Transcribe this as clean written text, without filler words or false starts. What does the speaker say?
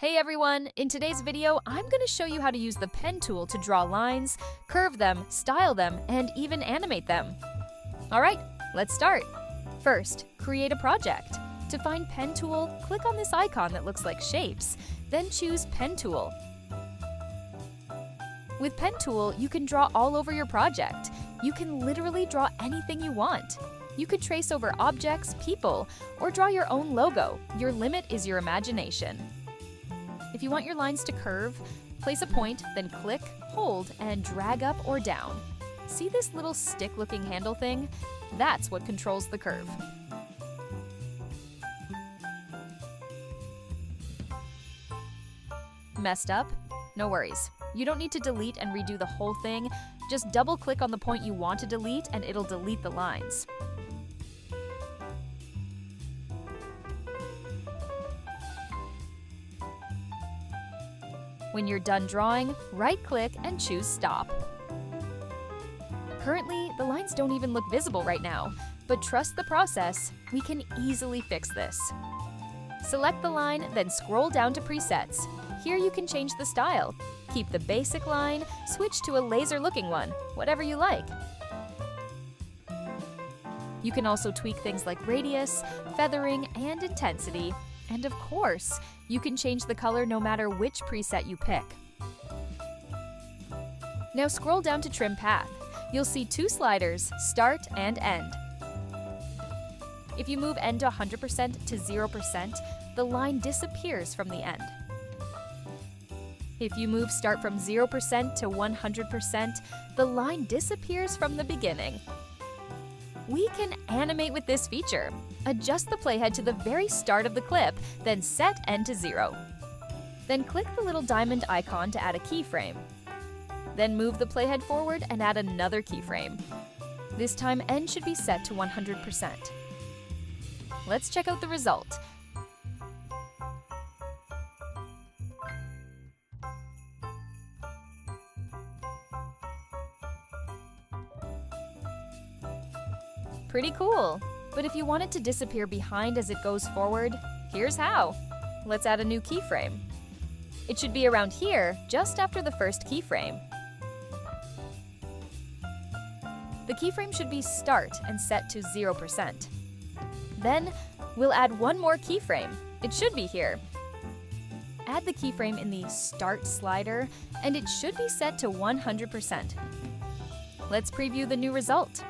Hey everyone! In today's video, I'm going to show you how to use the pen tool to draw lines, curve them, style them, and even animate them. Alright, let's start. First, create a project. To find pen tool, click on this icon that looks like shapes, then choose pen tool. With pen tool, you can draw all over your project. You can literally draw anything you want. You could trace over objects, people, or draw your own logo. Your limit is your imagination. If you want your lines to curve, place a point, then click, hold, and drag up or down. See this little stick-looking handle thing? That's what controls the curve. Messed up? No worries. You don't need to delete and redo the whole thing. Just double-click on the point you want to delete and it'll delete the lines. When you're done drawing, right-click and choose Stop. Currently, the lines don't even look visible right now, but trust the process, we can easily fix this. Select the line, then scroll down to Presets. Here you can change the style. Keep the basic line, switch to a laser-looking one, whatever you like. You can also tweak things like radius, feathering, and intensity. And of course, you can change the color no matter which preset you pick. Now scroll down to Trim Path. You'll see two sliders, Start and End. If you move End to 100% to 0%, the line disappears from the end. If you move Start from 0% to 100%, the line disappears from the beginning. We can animate with this feature. Adjust the playhead to the very start of the clip, then set End to 0. Then click the little diamond icon to add a keyframe. Then move the playhead forward and add another keyframe. This time End should be set to 100%. Let's check out the result. Pretty cool! But if you want it to disappear behind as it goes forward, here's how. Let's add a new keyframe. It should be around here, just after the first keyframe. The keyframe should be Start and set to 0%. Then, we'll add one more keyframe. It should be here. Add the keyframe in the Start slider, and it should be set to 100%. Let's preview the new result.